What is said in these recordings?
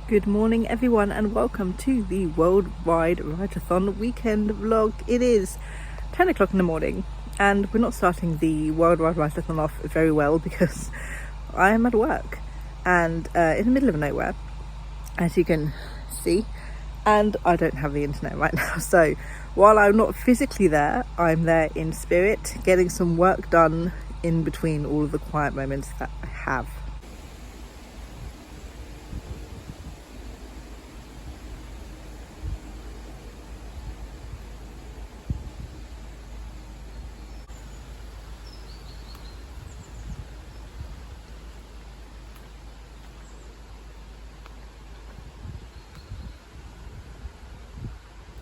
Good morning everyone and welcome to the World Wide Writeathon weekend vlog. It is 10 o'clock in the morning and we're not starting the World Wide Writeathon off very well because I am at work and in the middle of nowhere, as you can see, and I don't have the internet right now. So while I'm not physically there, I'm there in spirit, getting some work done in between all of the quiet moments that I have.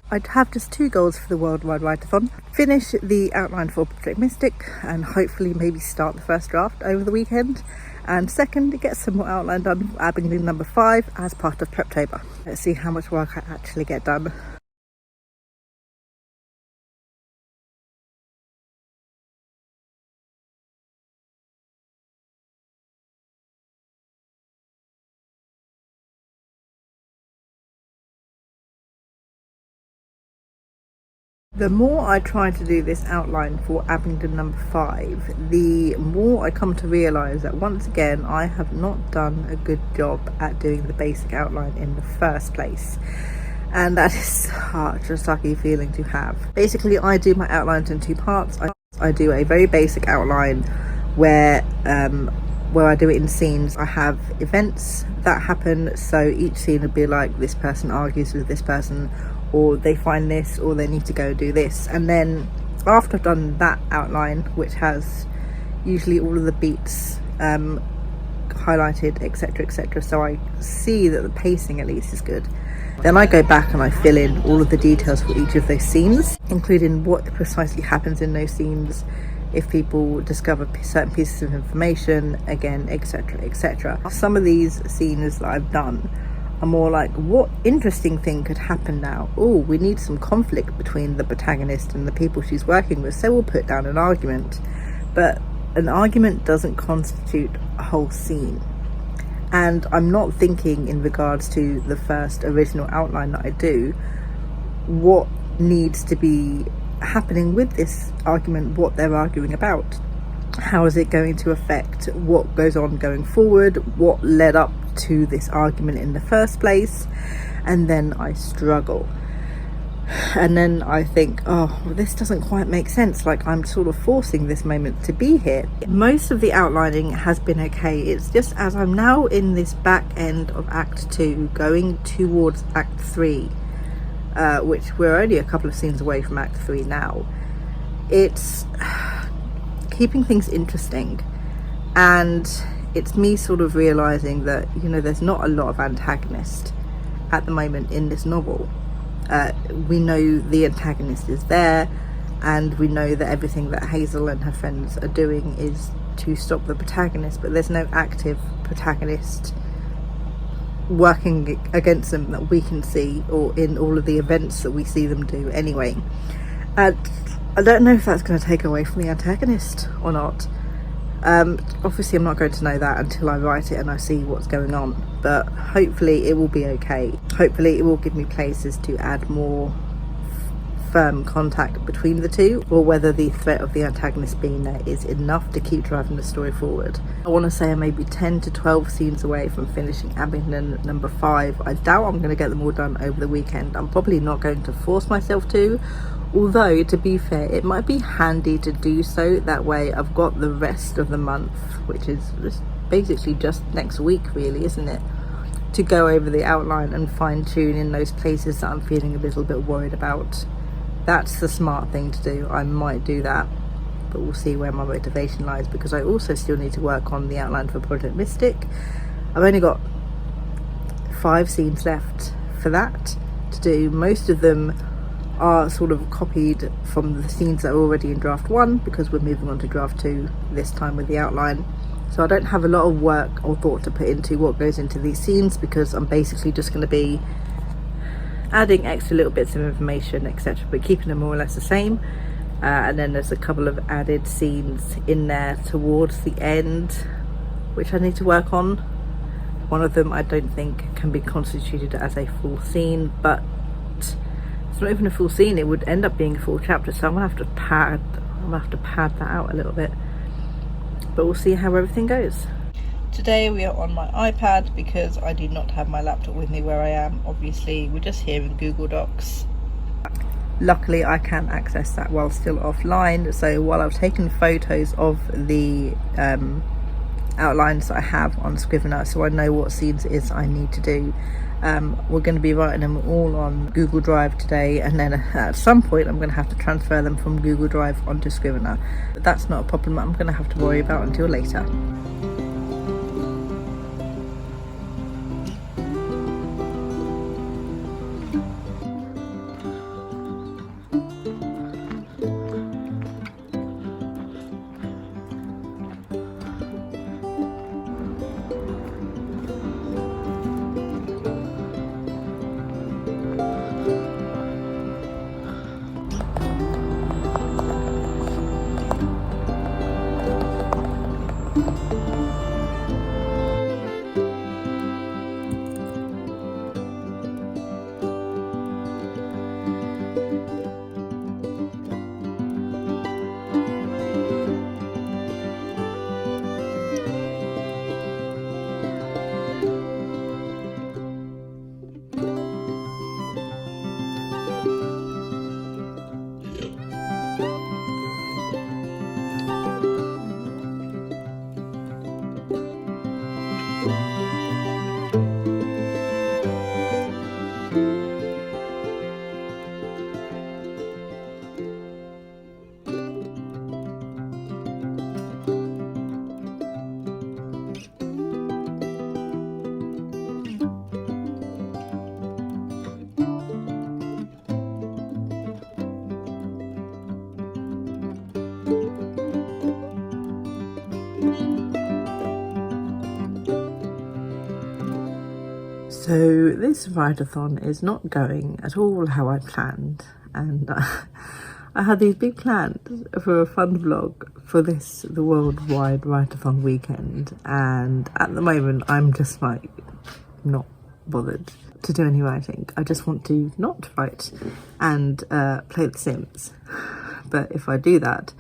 I have just two goals for the World Wide Writeathon. Finish the outline for Project Mystic and hopefully maybe start the first draft over the weekend. And second, get some more outline done for Abingdon number 5 as part of Preptober. Let's see how much work I actually get done. The more I try to do this outline for Abingdon number 5, the more I come to realise that once again I have not done a good job at doing the basic outline in the first place. And that is such a sucky feeling to have. Basically, I do my outlines in two parts. I do a very basic outline where I do it in scenes. I have events that happen, so each scene would be like this person argues with this person, or they find this, or they need to go do this. And then after I've done that outline, which has usually all of the beats highlighted, etc., so I see that the pacing at least is good, then I go back and I fill in all of the details for each of those scenes, including what precisely happens in those scenes, if people discover certain pieces of information, again, etc. Some of these scenes that I've done are more like, what interesting thing could happen now? Oh, we need some conflict between the protagonist and the people she's working with, so we'll put down an argument. But an argument doesn't constitute a whole scene. And I'm not thinking in regards to the first original outline that I do, what needs to be happening with this argument, what they're arguing about. How is it going to affect what goes on going forward, what led up to this argument in the first place? And then I struggle. And then I think, oh, well, this doesn't quite make sense, like I'm sort of forcing this moment to be here. Most of the outlining has been okay. It's just as I'm now in this back end of Act 2 going towards Act 3, which we're only a couple of scenes away from Act 3 now, it's keeping things interesting. And it's me sort of realising that, you know, there's not a lot of antagonist at the moment in this novel. We know the antagonist is there, and we know that everything that Hazel and her friends are doing is to stop the protagonist, but there's no active protagonist working against them that we can see, or in all of the events that we see them do anyway. And I don't know if that's going to take away from the antagonist or not. Obviously I'm not going to know that until I write it and I see what's going on, but hopefully it will be okay. Hopefully it will give me places to add more firm contact between the two, or whether the threat of the antagonist being there is enough to keep driving the story forward. I want to say I'm maybe 10 to 12 scenes away from finishing Abingdon number 5. I doubt I'm going to get them all done over the weekend. I'm probably not going to force myself to, although to be fair, it might be handy to do so. That way I've got the rest of the month, which is basically just next week really, isn't it, to go over the outline and fine-tune in those places that I'm feeling a little bit worried about. That's the smart thing to do. I might do that, but we'll see where my motivation lies, because I also still need to work on the outline for Project Mystic. I've only got 5 scenes left for that to do. Most of them are sort of copied from the scenes that are already in draft 1, because we're moving on to draft 2 this time with the outline. So I don't have a lot of work or thought to put into what goes into these scenes, because I'm basically just going to be adding extra little bits of information, etc., but keeping them more or less the same. And then there's a couple of added scenes in there towards the end which I need to work on. One of them I don't think can be constituted as a full scene, but it's not even a full scene, it would end up being a full chapter, so I'm gonna have to pad that out a little bit, but we'll see how everything goes. Today we are on my iPad because I do not have my laptop with me where I am. Obviously we're just here in Google Docs. Luckily I can access that while still offline, so while I've taken photos of the outlines that I have on Scrivener, so I know what scenes it is I need to do, we're going to be writing them all on Google Drive today, and then at some point I'm going to have to transfer them from Google Drive onto Scrivener, but that's not a problem I'm going to have to worry about until later. So this write-a-thon is not going at all how I planned, and I had these big plans for a fun vlog for the World Wide Writeathon weekend, and at the moment I'm just like not bothered to do any writing. I just want to not write and play The Sims, but if I do that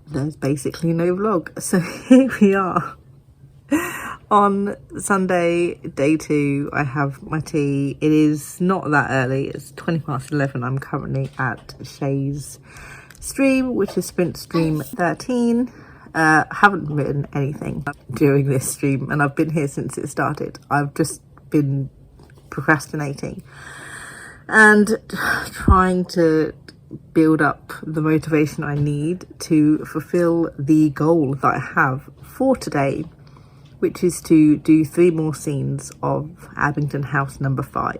there's basically no vlog. So here we are. On Sunday, day 2, I have my tea. It is not that early, it's 11:20. I'm currently at Shay's stream, which is Sprint Stream 13. Haven't written anything during this stream, and I've been here since it started. I've just been procrastinating and trying to build up the motivation I need to fulfill the goal that I have for today, which is to do 3 more scenes of Abingdon House number 5.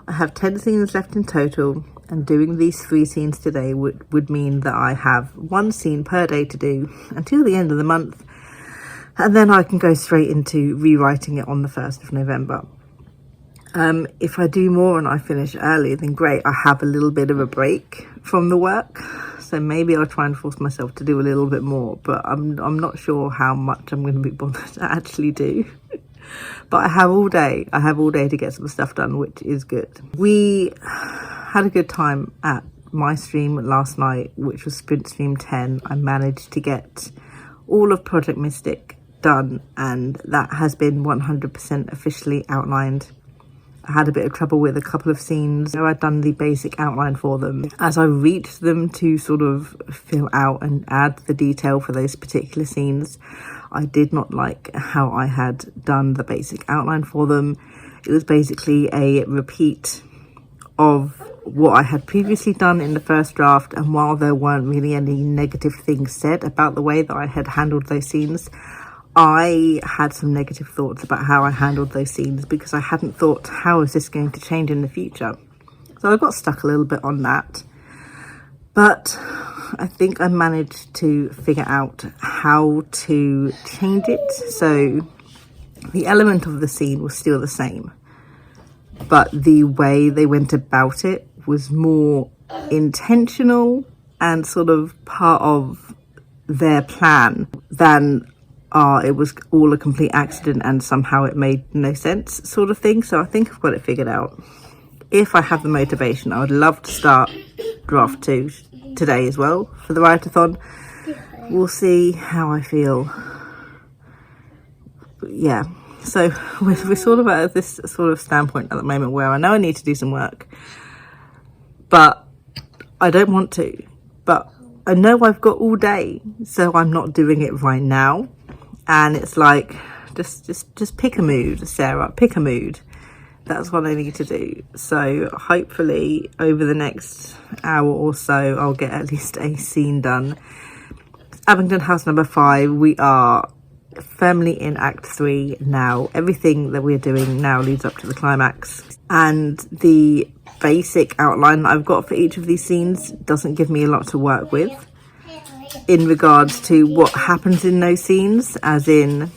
I have 10 scenes left in total, and doing these 3 scenes today would mean that I have 1 scene per day to do until the end of the month, and then I can go straight into rewriting it on the 1st of November. If I do more and I finish early, then great. I have a little bit of a break from the work, so maybe I'll try and force myself to do a little bit more, but I'm not sure how much I'm going to be bothered to actually do. But I have all day to get some stuff done, which is good. We had a good time at my stream last night, which was Sprint Stream 10. I managed to get all of Project Mystic done, and that has been 100% officially outlined. I had a bit of trouble with a couple of scenes. So I'd done the basic outline for them. As I reached them to sort of fill out and add the detail for those particular scenes, I did not like how I had done the basic outline for them. It was basically a repeat of what I had previously done in the first draft, and while there weren't really any negative things said about the way that I had handled those scenes, I had some negative thoughts about how I handled those scenes because I hadn't thought, how is this going to change in the future? So I got stuck a little bit on that. But I think I managed to figure out how to change it. So the element of the scene was still the same, but the way they went about it was more intentional and sort of part of their plan than it was all a complete accident and somehow it made no sense sort of thing. So I think I've got it figured out. If I have the motivation, I would love to start draft 2 today as well for the Write-A-Thon. We'll see how I feel. But yeah, so we're sort of at this sort of standpoint at the moment where I know I need to do some work, but I don't want to. But I know I've got all day, so I'm not doing it right now. And it's like, just pick a mood, Sarah, pick a mood. That's what I need to do. So hopefully over the next hour or so, I'll get at least a scene done. Abingdon House number 5, we are firmly in Act 3 now. Everything that we're doing now leads up to the climax. And the basic outline that I've got for each of these scenes doesn't give me a lot to work with in regards to what happens in those scenes, as in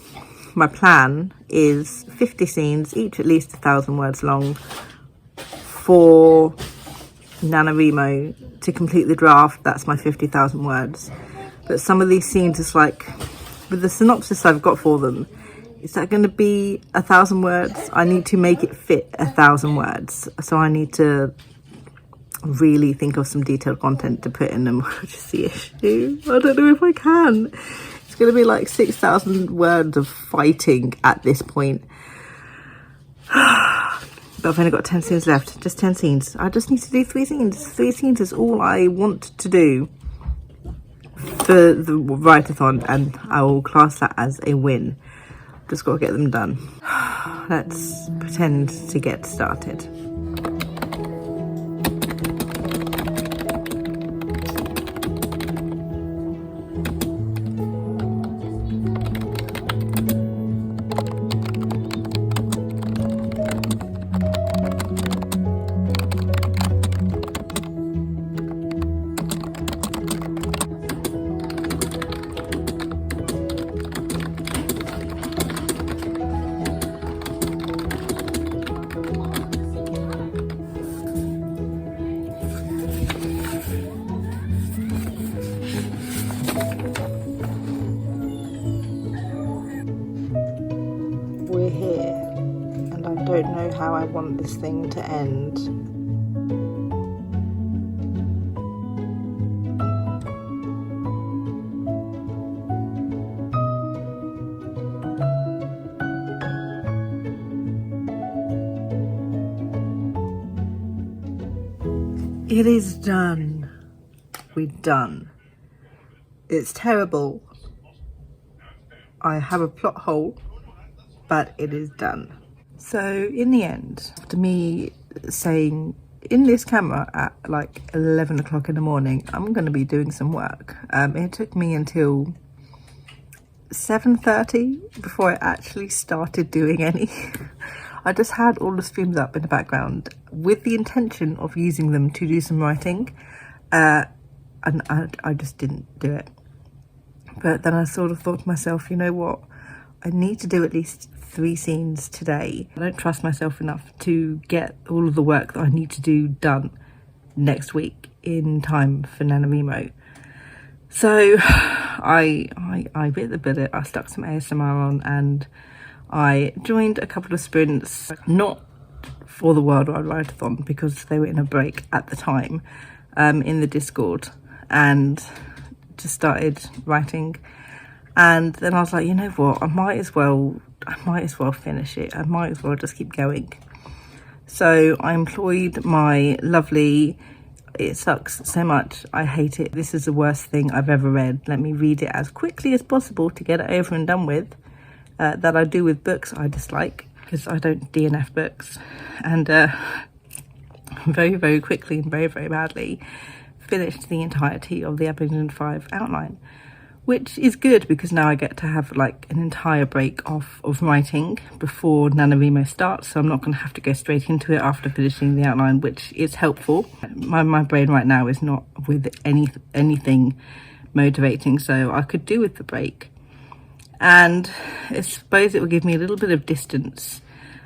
my plan is 50 scenes, each at least 1,000 words long, for NaNoWriMo to complete the draft. That's my 50,000 words. But some of these scenes is like, with the synopsis I've got for them, is that going to be 1,000 words? I need to make it fit 1,000 words. So I need to really think of some detailed content to put in them, which is the issue. I don't know if I can. It's going to be like 6,000 words of fighting at this point. But I've only got 10 scenes left, just 10 scenes. I just need to do 3 scenes. 3 scenes is all I want to do for the Write-A-Thon, and I will class that as a win. Just got to get them done. Let's pretend to get started. We're here, and I don't know how I want this thing to end. It is done. We're done. It's terrible. I have a plot hole, but it is done. So in the end, after me saying in this camera at like 11 o'clock in the morning, I'm going to be doing some work. It took me until 7:30 before I actually started doing any. I just had all the streams up in the background with the intention of using them to do some writing, and I just didn't do it. But then I sort of thought to myself, you know what, I need to do at least 3 scenes today. I don't trust myself enough to get all of the work that I need to do done next week in time for NaNoWriMo. So I bit the bullet. I stuck some ASMR on and I joined a couple of sprints, not for the World Wide Writeathon because they were in a break at the time, in the Discord, and just started writing. And then I was like, you know what, I might as well finish it. I might as well just keep going. So I employed my lovely, it sucks so much, I hate it, this is the worst thing I've ever read, let me read it as quickly as possible to get it over and done with, that I do with books I dislike, because I don't DNF books. And very, very quickly and very, very badly finished the entirety of the Abingdon 5 outline, which is good because now I get to have like an entire break off of writing before NaNoWriMo starts, so I'm not going to have to go straight into it after finishing the outline, which is helpful. My brain right now is not with anything motivating, so I could do with the break. And I suppose it will give me a little bit of distance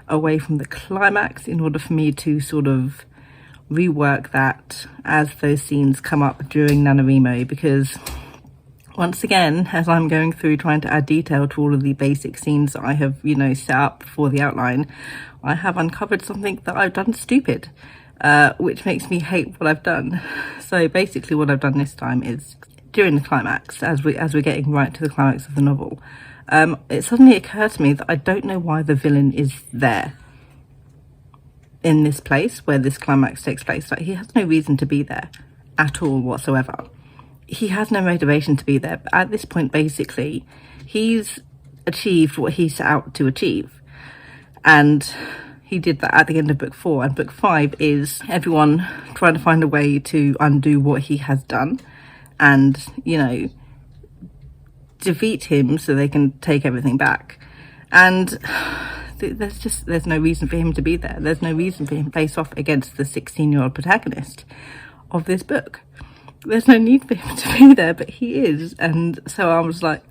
away from the climax in order for me to sort of rework that as those scenes come up during NaNoWriMo, because once again, as I'm going through trying to add detail to all of the basic scenes that I have, you know, set up for the outline, I have uncovered something that I've done stupid, which makes me hate what I've done. So basically what I've done this time is, during the climax, as we're getting right to the climax of the novel, it suddenly occurred to me that I don't know why the villain is there in this place where this climax takes place. Like, he has no reason to be there at all whatsoever. He has no motivation to be there. But at this point, basically, he's achieved what he set out to achieve, and he did that at the end of book 4. And book 5 is everyone trying to find a way to undo what he has done and, you know, defeat him so they can take everything back. And there's no reason for him to be there. There's no reason for him to face off against the 16-year-old protagonist of this book. There's no need for him to be there, but he is. And so I was like,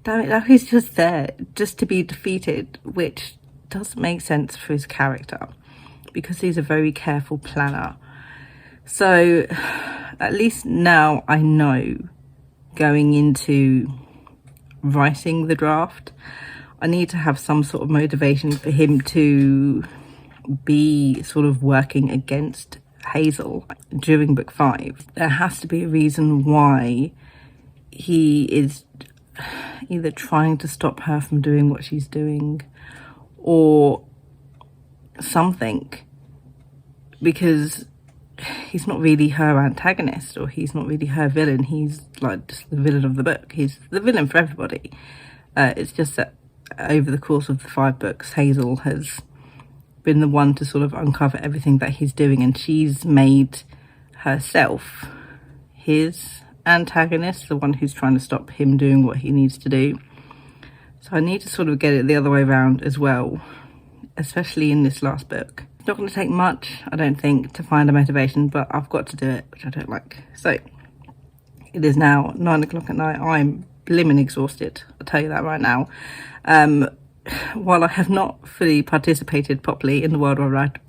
damn it, now he's just there just to be defeated, which doesn't make sense for his character, because he's a very careful planner. So at least now I know, going into writing the draft, I need to have some sort of motivation for him to be sort of working against Hazel during book 5. There has to be a reason why he is either trying to stop her from doing what she's doing or something, because he's not really her antagonist, or he's not really her villain. He's like just the villain of the book. He's the villain for everybody. It's just that over the course of the 5 books, Hazel has been the one to sort of uncover everything that he's doing, and she's made herself his antagonist, the one who's trying to stop him doing what he needs to do. So I need to sort of get it the other way around as well, especially in this last book. It's not going to take much, I don't think, to find a motivation, but I've got to do it, which I don't like. So it is now 9 o'clock at night. I'm blimmin' exhausted, I'll tell you that right now. While I have not fully participated properly in the World Wide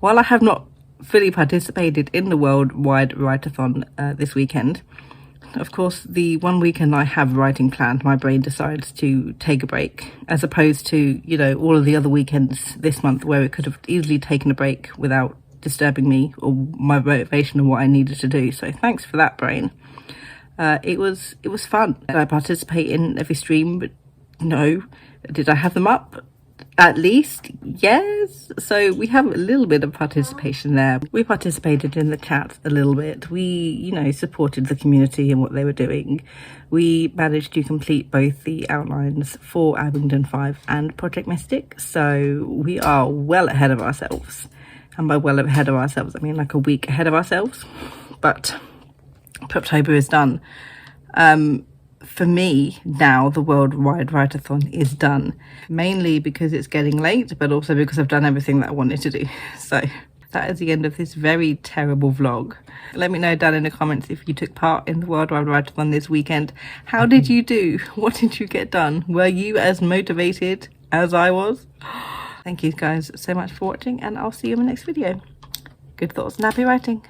While I have not fully participated in the World Wide Writeathon this weekend, of course, the one weekend I have writing planned, my brain decides to take a break, as opposed to, you know, all of the other weekends this month where it could have easily taken a break without disturbing me or my motivation and what I needed to do. So thanks for that, brain. It was fun. Did I participate in every stream? But no. Did I have them up? At least, yes. So we have a little bit of participation there. We participated in the chat a little bit. We, you know, supported the community and what they were doing. We managed to complete both the outlines for Abingdon 5 and Project Mystic. So we are well ahead of ourselves. And by well ahead of ourselves, I mean like a week ahead of ourselves. But October is done. For me now, the World Wide Writeathon is done, mainly because it's getting late, but also because I've done everything that I wanted to do. So that is the end of this very terrible vlog. Let me know down in the comments if you took part in the World Wide Writeathon this weekend. How did you do? What did you get done? Were you as motivated as I was? Thank you guys so much for watching, and I'll see you in the next video. Good thoughts and happy writing.